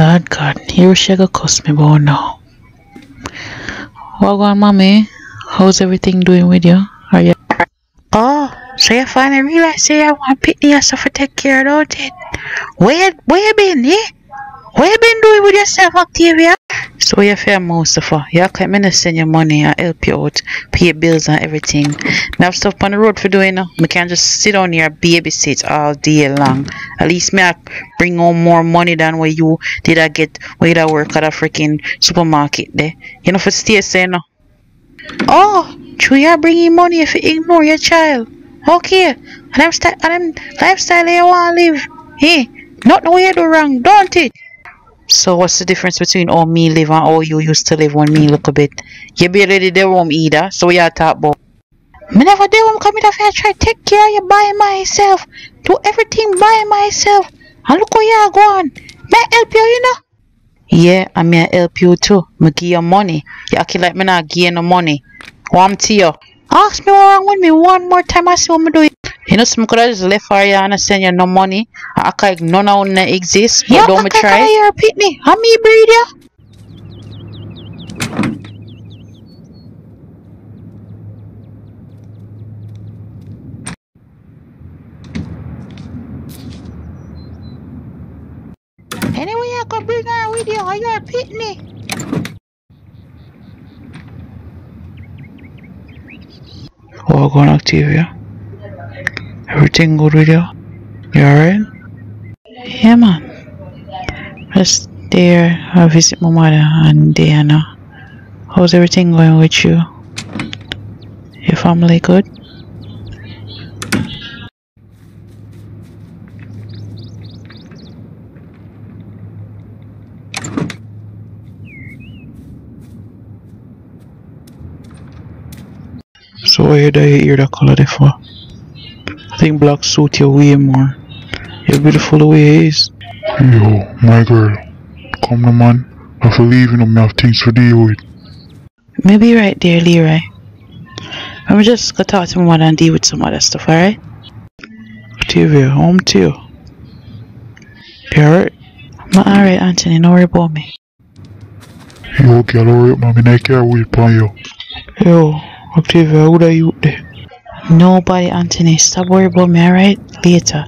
God, here she go cuss me about now. What on, mommy? How's everything doing with you? Are you? Oh, so you finally realize say I want Pitney yourself to take care of it. Where you been, eh? What you been doing with yourself, Octavia? So you feel Mustafa, you can't me send you money and help you out, pay bills and everything. Me have stuff on the road for doing now. Me can't just sit down here and babysit all day long. At least me I bring home more money than what you did I get when you work at a freaking supermarket there. You know for stay saying no. Oh, true you bringing money if you ignore your child. Okay. And them lifestyle you wanna live. Hey, nothing way you do wrong, don't it? So what's the difference between how me live and how you used to live when me look a bit? You barely did the home either, so you talk about. Me never did home come in if I try to take care of you by myself. Do everything by myself. And look where you are going. May I help you, you know? Yeah, I may help you too. Me give you money. You acting like me not give you no money. Warm to you. Ask me what wrong with me one more time I see what me do. You know, some could have just left for you and send you no money. I act like none of them exist, but don't me try. You're a Pitney. How me breed you? Anyway, I could bring her with you. You're a Pitney. Oh, going Octavia. Everything good with you? You alright? Yeah, man. Just there, I visit my mother and Diana. How's everything going with you? Your family good? So why you dye your hair that color for? I think black suit you way more. You're beautiful the way it is. Yo, my girl. Come on, man. I feel leaving them, I have things to deal with. Maybe right there, Leroy. I'm just gonna talk to my mother and deal with some other stuff, alright? Octavia, home to you. You alright? I'm alright, Anthony, don't worry about me. Yo, girl, alright, man. I can't wait for you. Yo, Octavia, who are you there? Nobody, Anthony. Stop worrying about me, alright? Later.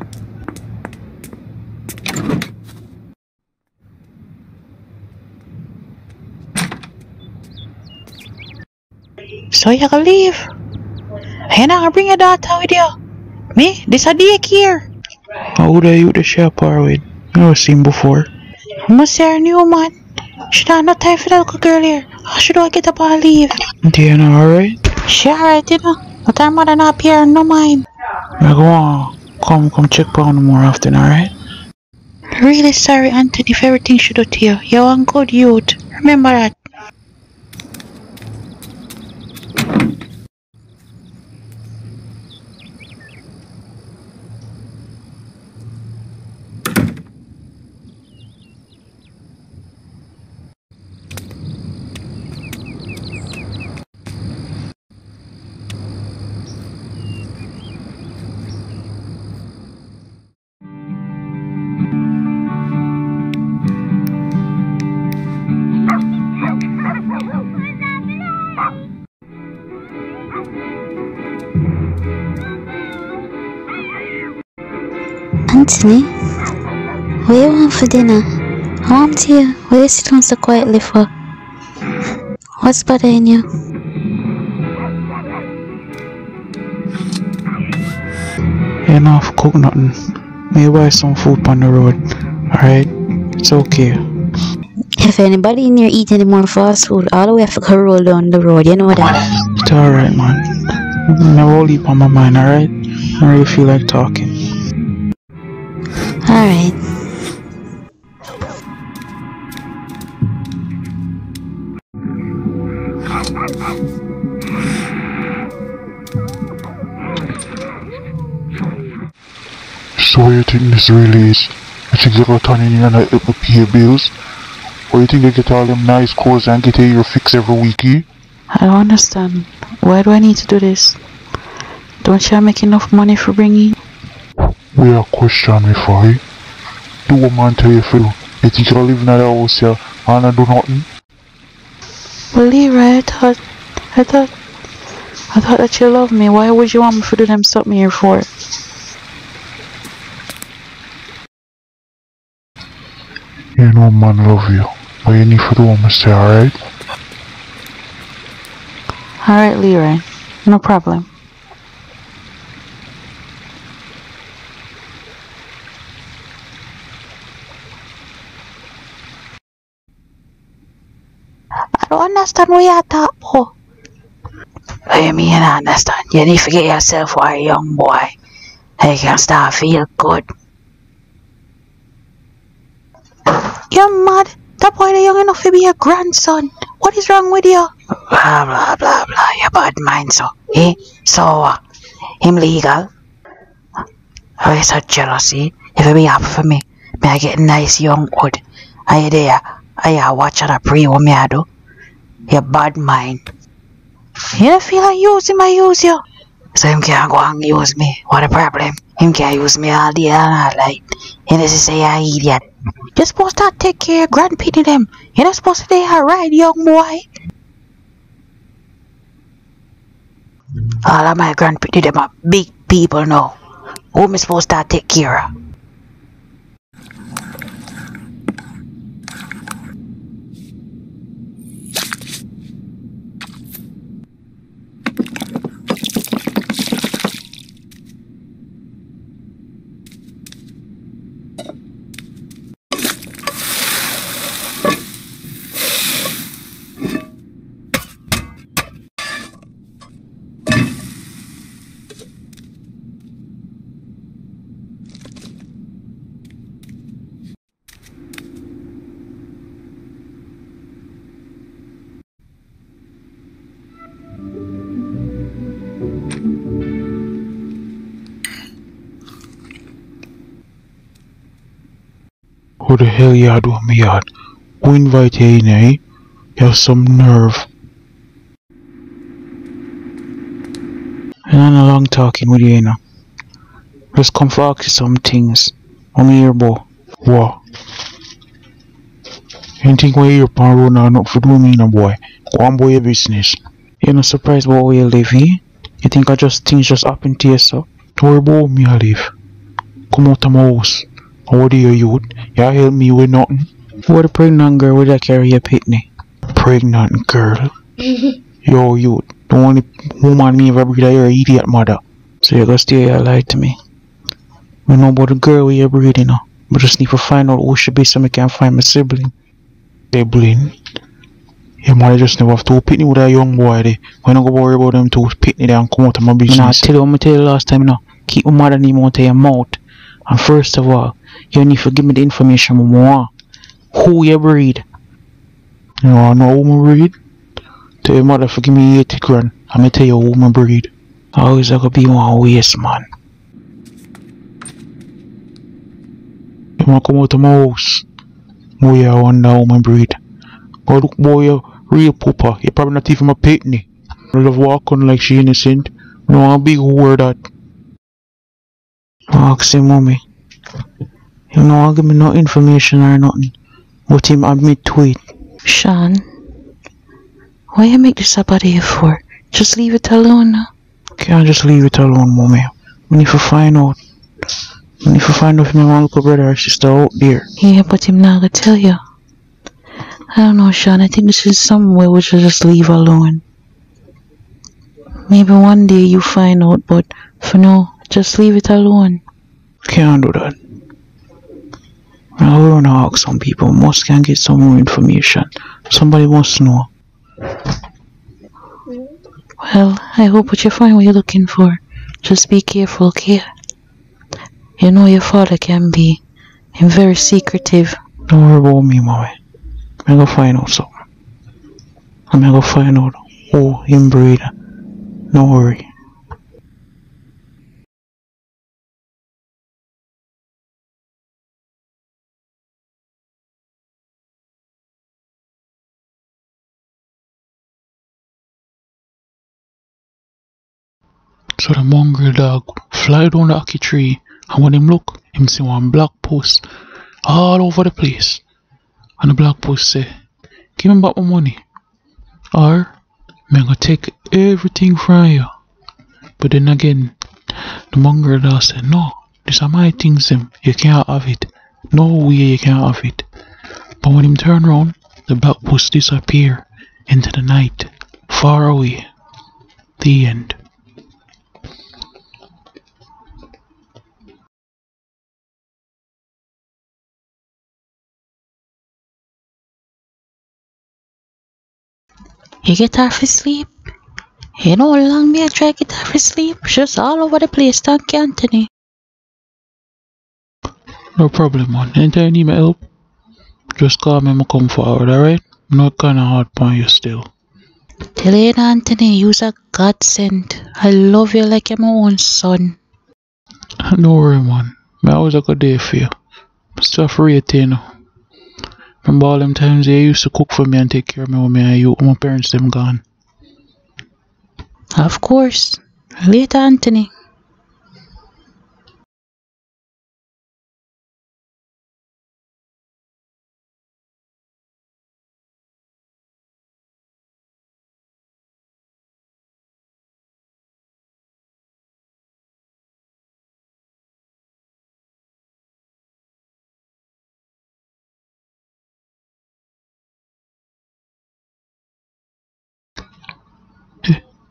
So you gonna leave? You're not gonna bring your daughter with you? Me? This a daycare. How would I you the share par with? You never seen before. I must say her new man. She don't have no time for that little girl here. How should I get up and leave? Diana, alright? She alright, you know. But her mother not here, no mind. I go on. Come check on her more often, alright? Really sorry, Anthony, if everything should do to you. You're one good youth. Remember that. Anthony, what you want for dinner? I want to you. Why you sit down so quietly for? What's bothering you? You don't have to cook nothing. Maybe buy some food on the road. Alright? It's okay. If anybody in here eat any more fast food, all the way have to go roll down the road, you know that? It's alright, man. I never will leave on my mind, alright? I really feel like talking. Alright. So what do you think this really is? You think you're gonna turn in here and help me pay bills? Or you think you get all them nice clothes and get your fix every week, eh? I don't understand. Why do I need to do this? Don't you make enough money for bringing? We are question me for, eh? Do what man tell you to do. You think you can live in that house here and not do nothing? Well, Leroy, I thought that you love me. Why would you want me to do them something here for? You know man love you. But you need to do what I say, alright? Alright, Leroy. No problem. I don't understand what you're talking about. What you mean I understand? You need to get yourself while you're a young boy. You can start feel good. You're mad. That boy is young enough to be your grandson. What is wrong with you? Blah blah blah blah. You bad mind so. Eh? So him legal? Oh, it's a jealousy. If it be happy for me, may I get nice young wood. Are you there? Are you watching a pre what me I do? You bad mind. You don't feel like using I use you. So him can't go and use me. What a problem? Him can't use me all day and all night. He doesn't say you're an idiot. You're supposed to take care of grandpity them. You're not supposed to stay alright, young boy. All of my grandpity them are big people now. Who am I supposed to take care of? What the hell you do in my yard? Who invite you in, eh? You have some nerve. And I'm not long talking with you, you know. Just come for ask you some things. I'm here, boy. What? You think when you're on road now not for do me, no boy? Go on boy your business. You're not surprised about where you live, eh? You think things just happen to you, so? Don't worry about me, I live. Come out of my house. How do you, youth? You help me with nothing? What a pregnant girl would I carry your pitney? Pregnant girl? Yo, youth. The only woman me ever breed your idiot mother. So you're gonna stay here and lie to me? We know about the girl with your breed, you know. But just need to find out who should be so I can find my sibling. Sibling? Your mother just never have two pitney with a young boy there. Why not go worry about them two pitney there and come out of my business? I tell you last time, you know. Keep my mother name out of your mouth. And first of all, you need to give me the information I want. Who you breed? You know who my breed? Tell your mother for give me 80 grand. I'm gonna tell you who my breed. How is that gonna be one waste, man? You wanna come out of my house? Boy, I wonder how my breed. But look, boy, you real pooper. You're probably not even my pitney. I love walking like she innocent. You know, I'm big who that. Ask him, mommy. You know, I'll give me no information or nothing. But him admit to it. Sean, why you make this about here for? Just leave it alone now. Can't just leave it alone, mommy. We need to find out. We need to find out if my little brother or sister out there. Yeah, but him not gonna tell you. I don't know, Sean. I think this is something we should just leave alone. Maybe one day you find out, but for now, just leave it alone. Can't do that. I want to ask some people. Must can get some more information. Somebody must know. Well, I hope that you find what you're looking for. Just be careful, okay? You know your father can be very secretive. Don't worry about me, mommy. I'm gonna find out something. I'm gonna find out who him breed. Don't worry. So the mongrel dog fly down the ackee tree, and when him look, him see one black post all over the place. And the black post say, give me back my money. Or, I'm gonna take everything from you. But then again, the mongrel dog said, no, these are my things, you can't have it. No way you can't have it. But when him turn around, the black post disappear into the night, far away. The end. You get her for sleep? You know how long me I try to get her for sleep? She's all over the place, thank you, Anthony. No problem, man. Anytime you need my help, just call me and I'll come forward, alright? I'm not kinda hard upon you still. Tell you, Anthony, you's a godsend. I love you like you're my own son. Don't worry, man. I always a good day for you. Still free to you know. Remember all them times you used to cook for me and take care of me when me and you, when my parents them gone. Of course. Later, Anthony.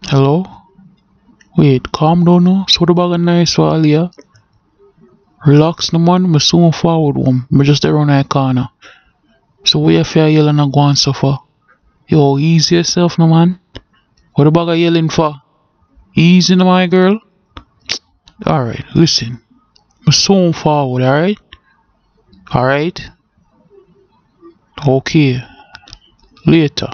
Hello? Wait, calm down now. So the bag of nice for Alia. Relax no man, me soon forward one. Me just around that corner. So where you feel yelling and go and suffer? Yo, ease yourself no man. What the bag of yelling for? Easy no my girl. Alright, listen. Me soon forward, alright? Alright? Okay. Later.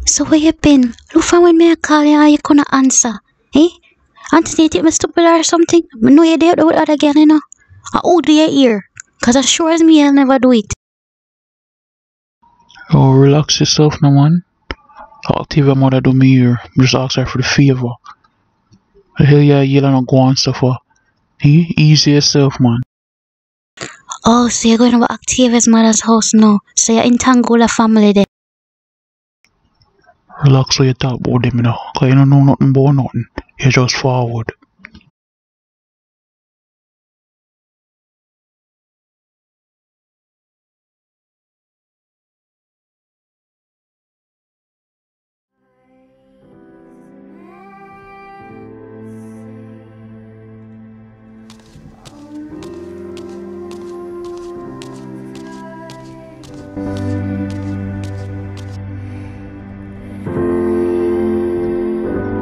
So where you been? Look for when me I call you and you couldn't answer. Eh? Anthony, you think me stupid or something? I know you did with that again, you know. I hold your ear. Cause as sure as me, I'll never do it. Oh, relax yourself no man. I'll tell your mother do me here. Just ask her for the favor. The hell you yelling and go and stuff for? Easy yourself man. Oh, so you're going to Octavia's mother's house now. So you're in Tangola family there. Relax when you talk about them, you know. Cause you don't know nothing about nothing. You just forward.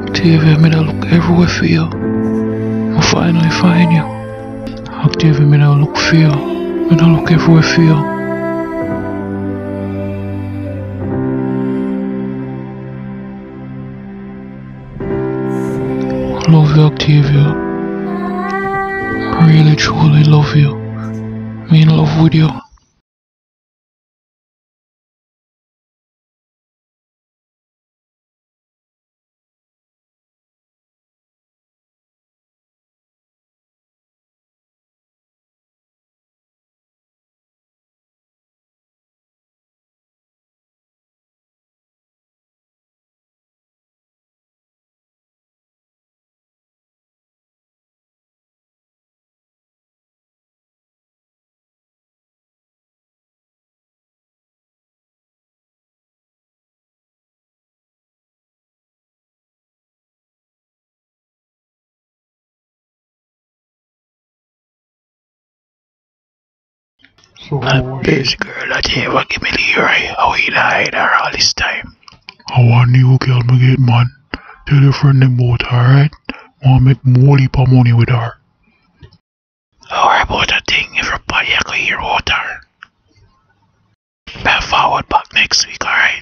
Octavia, me look everywhere for you. I finally find you. Octavia, me look for you. Me look everywhere for you. I love you, Octavia. I really truly love you. I'm in love with you. That bitch girl that you ever give me the right. How you hide her all this time? I want you girl me get man. Tell your friend them about her, alright? Want make more heap of money with her. Don't worry about a thing. Everybody I can hear about her. Better forward back next week, alright?